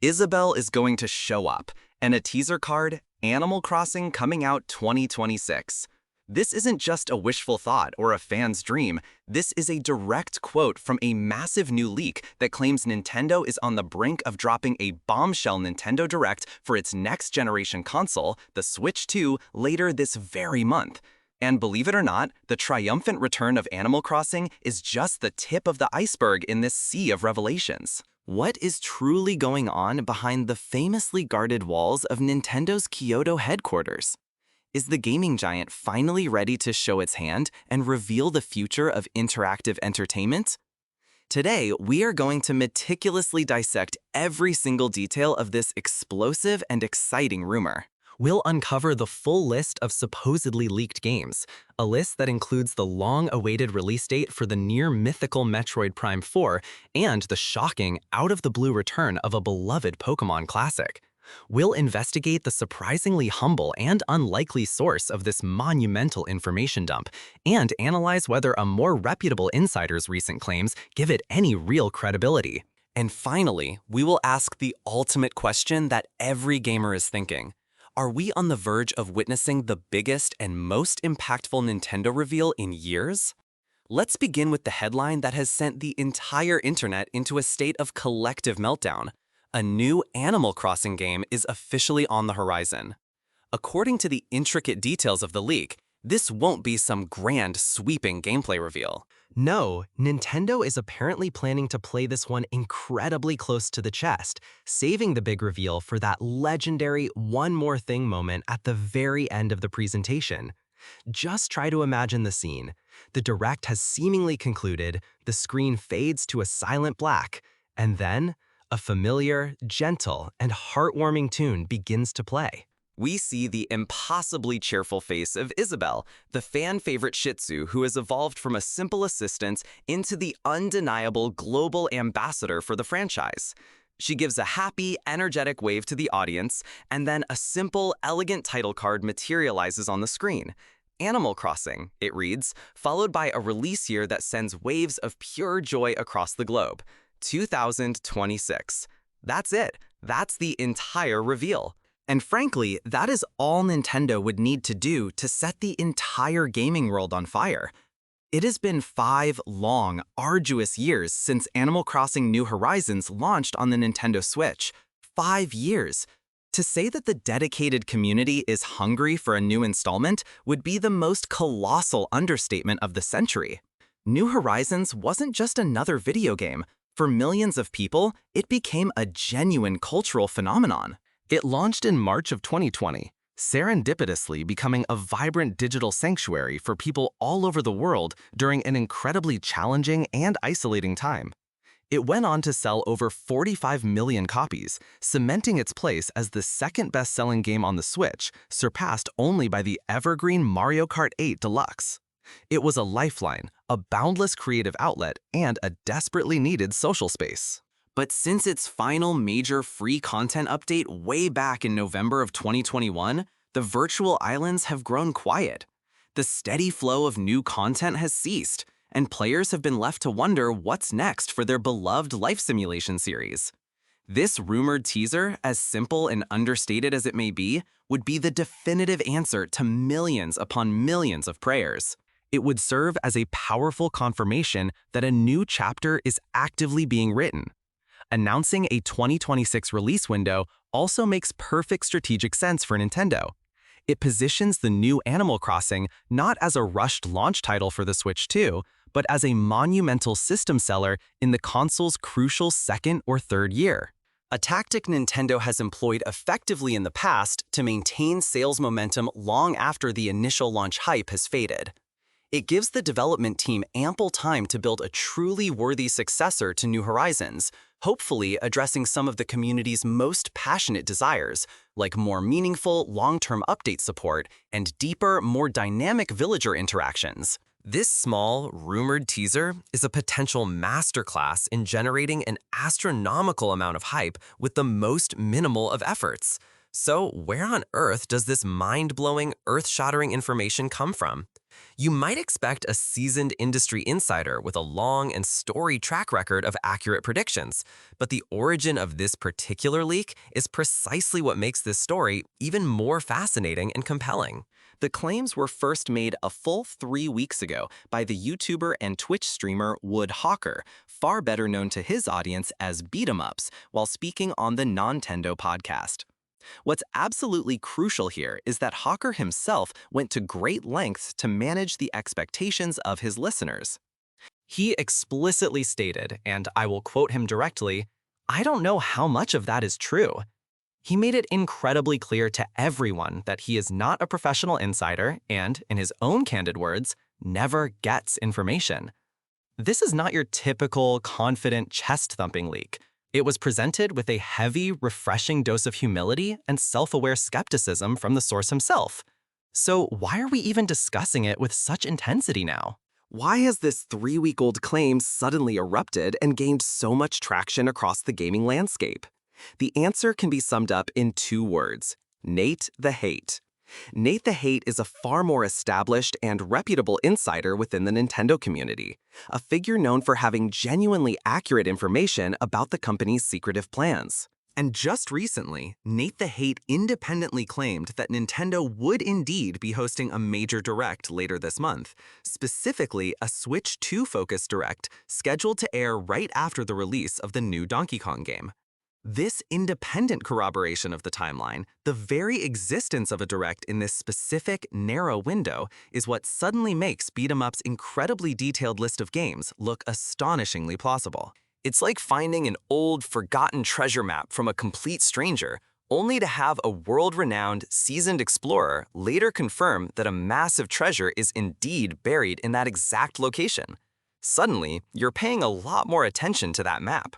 Isabelle is going to show up, and a teaser card, Animal Crossing coming out 2026. This isn't just a wishful thought or a fan's dream. This is a direct quote from a massive new leak that claims Nintendo is on the brink of dropping a bombshell Nintendo Direct for its next-generation console, the Switch 2, later this very month. And believe it or not, the triumphant return of Animal Crossing is just the tip of the iceberg in this sea of revelations. What is truly going on behind the famously guarded walls of Nintendo's Kyoto headquarters? Is the gaming giant finally ready to show its hand and reveal the future of interactive entertainment? Today, we are going to meticulously dissect every single detail of this explosive and exciting rumor. We'll uncover the full list of supposedly leaked games, a list that includes the long-awaited release date for the near-mythical Metroid Prime 4 and the shocking, out-of-the-blue return of a beloved Pokémon classic. We'll investigate the surprisingly humble and unlikely source of this monumental information dump and analyze whether a more reputable insider's recent claims give it any real credibility. And finally, we will ask the ultimate question that every gamer is thinking. Are we on the verge of witnessing the biggest and most impactful Nintendo reveal in years? Let's begin with the headline that has sent the entire internet into a state of collective meltdown. A new Animal Crossing game is officially on the horizon. According to the intricate details of the leak, this won't be some grand, sweeping gameplay reveal. No, Nintendo is apparently planning to play this one incredibly close to the chest, saving the big reveal for that legendary one more thing moment at the very end of the presentation. Just try to imagine the scene. The Direct has seemingly concluded, the screen fades to a silent black, and then a familiar, gentle, and heartwarming tune begins to play. We see the impossibly cheerful face of Isabelle, the fan-favorite Shih Tzu who has evolved from a simple assistant into the undeniable global ambassador for the franchise. She gives a happy, energetic wave to the audience, and then a simple, elegant title card materializes on the screen. Animal Crossing, it reads, followed by a release year that sends waves of pure joy across the globe. 2026. That's it. That's the entire reveal. And frankly, that is all Nintendo would need to do to set the entire gaming world on fire. It has been 5 long, arduous years since Animal Crossing New Horizons launched on the Nintendo Switch. 5 years. To say that the dedicated community is hungry for a new installment would be the most colossal understatement of the century. New Horizons wasn't just another video game. For millions of people, it became a genuine cultural phenomenon. It launched in March of 2020, serendipitously becoming a vibrant digital sanctuary for people all over the world during an incredibly challenging and isolating time. It went on to sell over 45 million copies, cementing its place as the second best-selling game on the Switch, surpassed only by the evergreen Mario Kart 8 Deluxe. It was a lifeline, a boundless creative outlet, and a desperately needed social space. But since its final major free content update way back in November of 2021, the virtual islands have grown quiet. The steady flow of new content has ceased, and players have been left to wonder what's next for their beloved life simulation series. This rumored teaser, as simple and understated as it may be, would be the definitive answer to millions upon millions of prayers. It would serve as a powerful confirmation that a new chapter is actively being written. Announcing a 2026 release window also makes perfect strategic sense for Nintendo. It positions the new Animal Crossing not as a rushed launch title for the Switch 2, but as a monumental system seller in the console's crucial second or third year. A tactic Nintendo has employed effectively in the past to maintain sales momentum long after the initial launch hype has faded. It gives the development team ample time to build a truly worthy successor to New Horizons, hopefully addressing some of the community's most passionate desires, like more meaningful long-term update support and deeper, more dynamic villager interactions. This small, rumored teaser is a potential masterclass in generating an astronomical amount of hype with the most minimal of efforts. So where on earth does this mind-blowing, earth-shattering information come from? You might expect a seasoned industry insider with a long and storied track record of accurate predictions, but the origin of this particular leak is precisely what makes this story even more fascinating and compelling. The claims were first made a full 3 weeks ago by the YouTuber and Twitch streamer Wood Hawker, far better known to his audience as BeatEmUps, while speaking on the Nintendo podcast. What's absolutely crucial here is that Hawker himself went to great lengths to manage the expectations of his listeners. He explicitly stated, and I will quote him directly, "I don't know how much of that is true." He made it incredibly clear to everyone that he is not a professional insider and, in his own candid words, never gets information. This is not your typical, confident, chest-thumping leak. It was presented with a heavy, refreshing dose of humility and self-aware skepticism from the source himself. So why are we even discussing it with such intensity now? Why has this 3-week-old claim suddenly erupted and gained so much traction across the gaming landscape? The answer can be summed up in 2 words: NateTheHate. NateTheHate is a far more established and reputable insider within the Nintendo community, a figure known for having genuinely accurate information about the company's secretive plans. And just recently, NateTheHate independently claimed that Nintendo would indeed be hosting a major direct later this month, specifically a Switch 2-focused direct scheduled to air right after the release of the new Donkey Kong game. This independent corroboration of the timeline, the very existence of a direct in this specific, narrow window, is what suddenly makes BeatEmUps' incredibly detailed list of games look astonishingly plausible. It's like finding an old, forgotten treasure map from a complete stranger, only to have a world-renowned, seasoned explorer later confirm that a massive treasure is indeed buried in that exact location. Suddenly, you're paying a lot more attention to that map.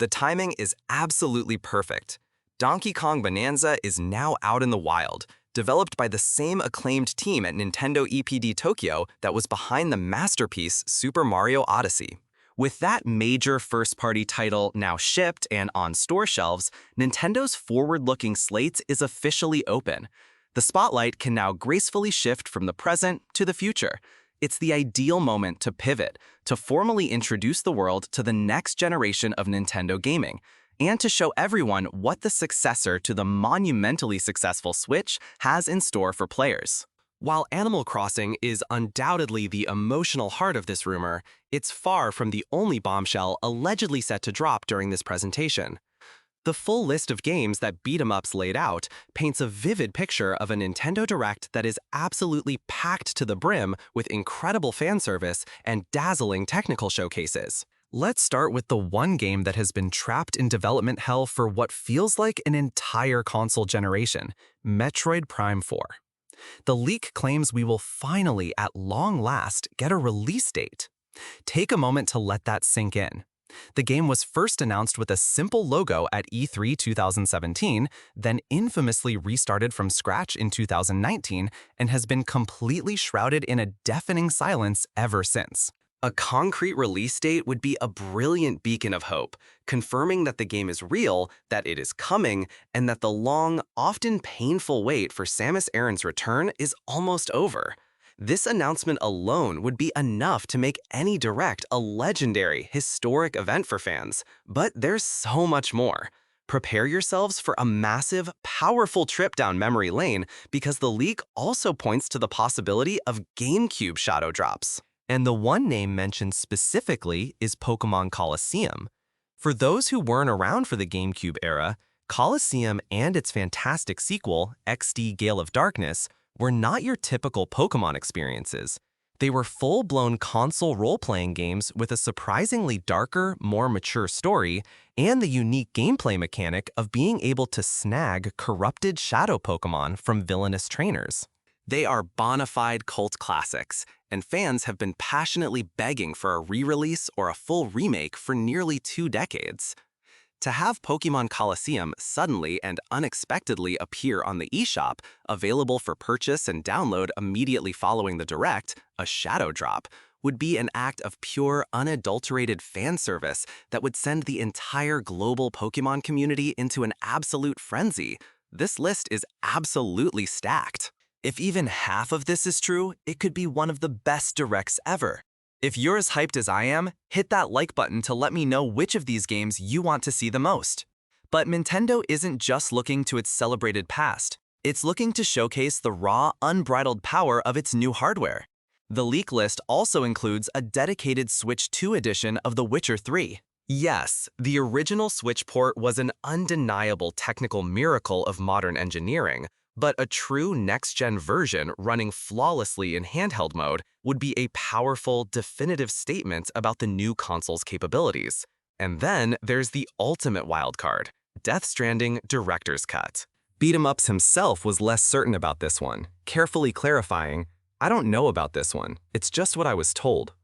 The timing is absolutely perfect. Donkey Kong Bonanza is now out in the wild, developed by the same acclaimed team at Nintendo EPD Tokyo that was behind the masterpiece Super Mario Odyssey. With that major first-party title now shipped and on store shelves, Nintendo's forward-looking slate is officially open. The spotlight can now gracefully shift from the present to the future. It's the ideal moment to pivot, to formally introduce the world to the next generation of Nintendo gaming, and to show everyone what the successor to the monumentally successful Switch has in store for players. While Animal Crossing is undoubtedly the emotional heart of this rumor, it's far from the only bombshell allegedly set to drop during this presentation. The full list of games that BeatEmUps laid out paints a vivid picture of a Nintendo Direct that is absolutely packed to the brim with incredible fan service and dazzling technical showcases. Let's start with the one game that has been trapped in development hell for what feels like an entire console generation, Metroid Prime 4. The leak claims we will finally, at long last, get a release date. Take a moment to let that sink in. The game was first announced with a simple logo at E3 2017, then infamously restarted from scratch in 2019, and has been completely shrouded in a deafening silence ever since. A concrete release date would be a brilliant beacon of hope, confirming that the game is real, that it is coming, and that the long, often painful wait for Samus Aran's return is almost over. This announcement alone would be enough to make any Direct a legendary, historic event for fans. But there's so much more. Prepare yourselves for a massive, powerful trip down memory lane because the leak also points to the possibility of GameCube shadow drops. And the one name mentioned specifically is Pokémon Colosseum. For those who weren't around for the GameCube era, Colosseum and its fantastic sequel, XD Gale of Darkness, were not your typical Pokémon experiences. They were full-blown console role-playing games with a surprisingly darker, more mature story, and the unique gameplay mechanic of being able to snag corrupted shadow Pokémon from villainous trainers. They are bona fide cult classics, and fans have been passionately begging for a re-release or a full remake for nearly 2 decades. To have Pokémon Colosseum suddenly and unexpectedly appear on the eShop, available for purchase and download immediately following the Direct, a shadow drop, would be an act of pure, unadulterated fan service that would send the entire global Pokémon community into an absolute frenzy. This list is absolutely stacked. If even half of this is true, it could be one of the best directs ever. If you're as hyped as I am, hit that like button to let me know which of these games you want to see the most. But Nintendo isn't just looking to its celebrated past. It's looking to showcase the raw, unbridled power of its new hardware. The leak list also includes a dedicated Switch 2 edition of The Witcher 3. Yes, the original Switch port was an undeniable technical miracle of modern engineering, but a true next-gen version running flawlessly in handheld mode would be a powerful, definitive statement about the new console's capabilities. And then there's the ultimate wildcard, Death Stranding Director's Cut. BeatEmUps himself was less certain about this one, carefully clarifying, "I don't know about this one, it's just what I was told."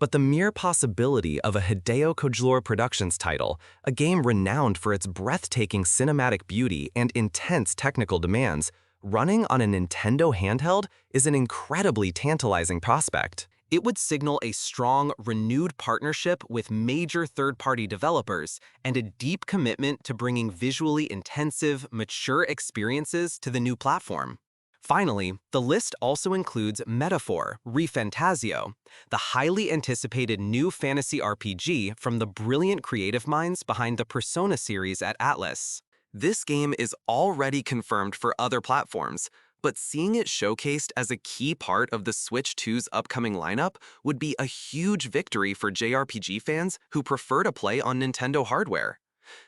But the mere possibility of a Hideo Kojima Productions title, a game renowned for its breathtaking cinematic beauty and intense technical demands, running on a Nintendo handheld is an incredibly tantalizing prospect. It would signal a strong, renewed partnership with major third-party developers and a deep commitment to bringing visually intensive, mature experiences to the new platform. Finally, the list also includes Metaphor ReFantazio, the highly anticipated new fantasy RPG from the brilliant creative minds behind the Persona series at Atlus. This game is already confirmed for other platforms, but seeing it showcased as a key part of the Switch 2's upcoming lineup would be a huge victory for JRPG fans who prefer to play on Nintendo hardware.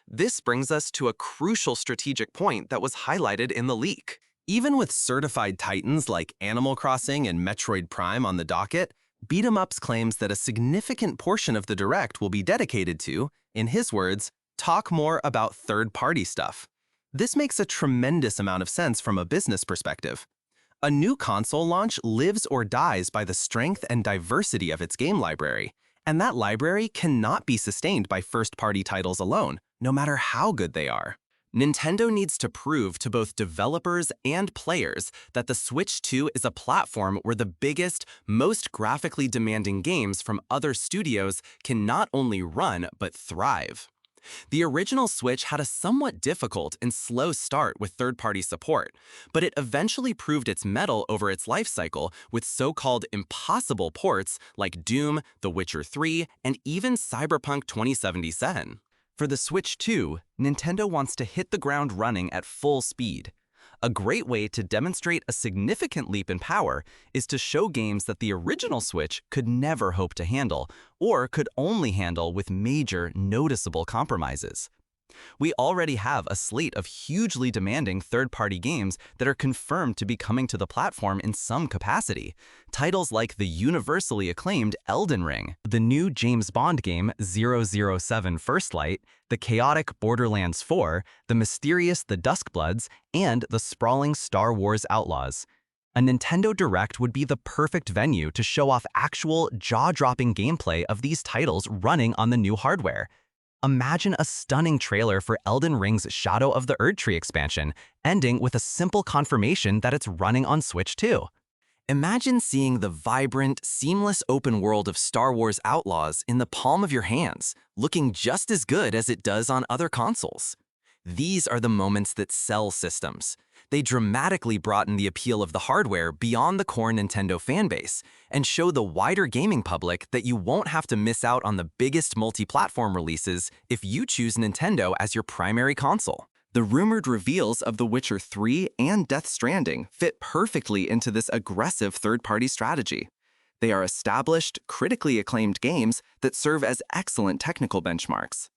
This brings us to a crucial strategic point that was highlighted in the leak. Even with certified titans like Animal Crossing and Metroid Prime on the docket, BeatEmUps claims that a significant portion of the Direct will be dedicated to, in his words, talk more about third-party stuff. This makes a tremendous amount of sense from a business perspective. A new console launch lives or dies by the strength and diversity of its game library, and that library cannot be sustained by first-party titles alone, no matter how good they are. Nintendo needs to prove to both developers and players that the Switch 2 is a platform where the biggest, most graphically demanding games from other studios can not only run but thrive. The original Switch had a somewhat difficult and slow start with third-party support, but it eventually proved its mettle over its life cycle with so-called impossible ports like Doom, The Witcher 3, and even Cyberpunk 2077. For the Switch 2, Nintendo wants to hit the ground running at full speed. A great way to demonstrate a significant leap in power is to show games that the original Switch could never hope to handle, or could only handle with major, noticeable compromises. We already have a slate of hugely demanding third-party games that are confirmed to be coming to the platform in some capacity. Titles like the universally acclaimed Elden Ring, the new James Bond game 007 First Light, the chaotic Borderlands 4, the mysterious The Duskbloods, and the sprawling Star Wars Outlaws. A Nintendo Direct would be the perfect venue to show off actual, jaw-dropping gameplay of these titles running on the new hardware. Imagine a stunning trailer for Elden Ring's Shadow of the Erdtree expansion, ending with a simple confirmation that it's running on Switch 2. Imagine seeing the vibrant, seamless open world of Star Wars Outlaws in the palm of your hands, looking just as good as it does on other consoles. These are the moments that sell systems. They dramatically broaden the appeal of the hardware beyond the core Nintendo fanbase and show the wider gaming public that you won't have to miss out on the biggest multi-platform releases if you choose Nintendo as your primary console. The rumored reveals of The Witcher 3 and Death Stranding fit perfectly into this aggressive third-party strategy. They are established, critically acclaimed games that serve as excellent technical benchmarks.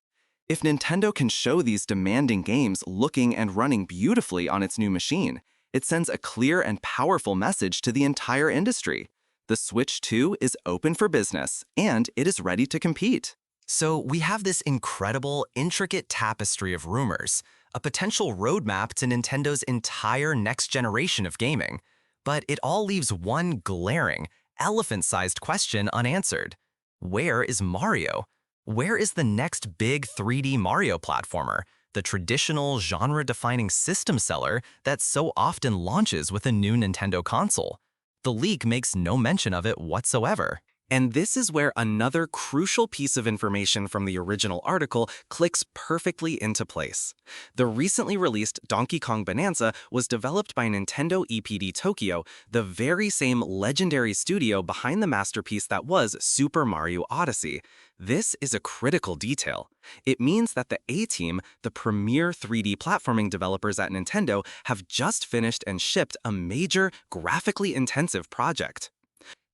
If Nintendo can show these demanding games looking and running beautifully on its new machine, it sends a clear and powerful message to the entire industry. The Switch 2 is open for business, and it is ready to compete. So we have this incredible, intricate tapestry of rumors, a potential roadmap to Nintendo's entire next generation of gaming. But it all leaves one glaring, elephant-sized question unanswered. Where is Mario? Where is the next big 3D Mario platformer, the traditional genre-defining system seller that so often launches with a new Nintendo console? The leak makes no mention of it whatsoever. And this is where another crucial piece of information from the original article clicks perfectly into place. The recently released Donkey Kong Bonanza was developed by Nintendo EPD Tokyo, the very same legendary studio behind the masterpiece that was Super Mario Odyssey. This is a critical detail. It means that the A-Team, the premier 3D platforming developers at Nintendo, have just finished and shipped a major, graphically intensive project.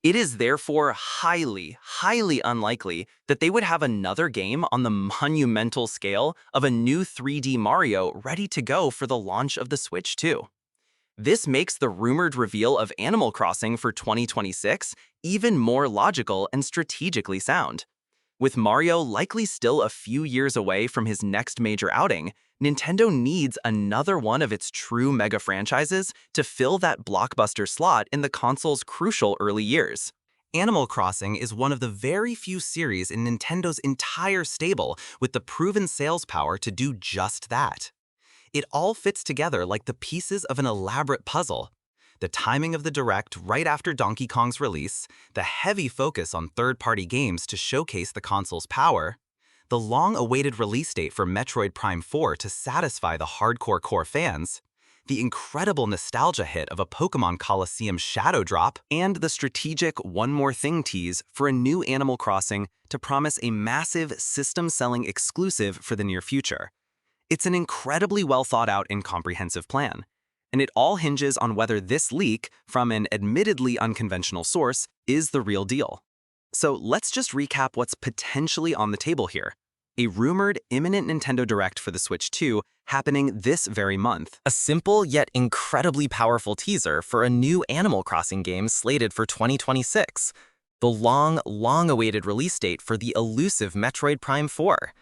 It is therefore highly unlikely that they would have another game on the monumental scale of a new 3D Mario ready to go for the launch of the Switch 2. This makes the rumored reveal of Animal Crossing for 2026 even more logical and strategically sound. With Mario likely still a few years away from his next major outing, Nintendo needs another one of its true mega franchises to fill that blockbuster slot in the console's crucial early years. Animal Crossing is one of the very few series in Nintendo's entire stable with the proven sales power to do just that. It all fits together like the pieces of an elaborate puzzle. The timing of the Direct right after Donkey Kong's release, the heavy focus on third-party games to showcase the console's power, the long-awaited release date for Metroid Prime 4 to satisfy the hardcore core fans, the incredible nostalgia hit of a Pokémon Colosseum shadow drop, and the strategic one more thing tease for a new Animal Crossing to promise a massive system-selling exclusive for the near future. It's an incredibly well-thought-out and comprehensive plan. And it all hinges on whether this leak, from an admittedly unconventional source, is the real deal. So let's just recap what's potentially on the table here. A rumored imminent Nintendo Direct for the Switch 2 happening this very month. A simple yet incredibly powerful teaser for a new Animal Crossing game slated for 2026. The long-awaited release date for the elusive Metroid Prime 4.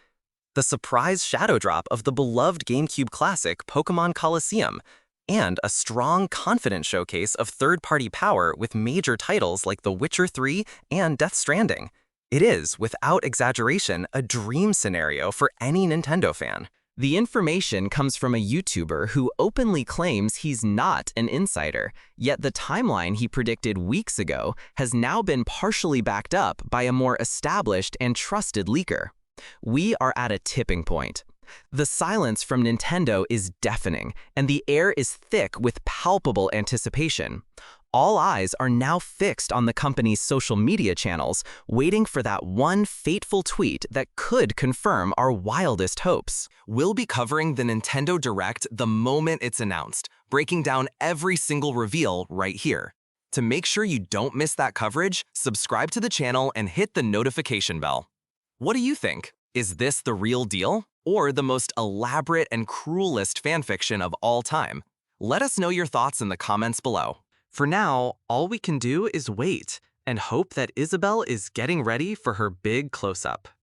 The surprise shadow drop of the beloved GameCube classic Pokémon Colosseum, and a strong, confident showcase of third-party power with major titles like The Witcher 3 and Death Stranding. It is, without exaggeration, a dream scenario for any Nintendo fan. The information comes from a YouTuber who openly claims he's not an insider, yet the timeline he predicted weeks ago has now been partially backed up by a more established and trusted leaker. We are at a tipping point. The silence from Nintendo is deafening, and the air is thick with palpable anticipation. All eyes are now fixed on the company's social media channels, waiting for that one fateful tweet that could confirm our wildest hopes. We'll be covering the Nintendo Direct the moment it's announced, breaking down every single reveal right here. To make sure you don't miss that coverage, subscribe to the channel and hit the notification bell. What do you think? Is this the real deal? Or the most elaborate and cruelest fanfiction of all time? Let us know your thoughts in the comments below. For now, all we can do is wait and hope that Isabelle is getting ready for her big close-up.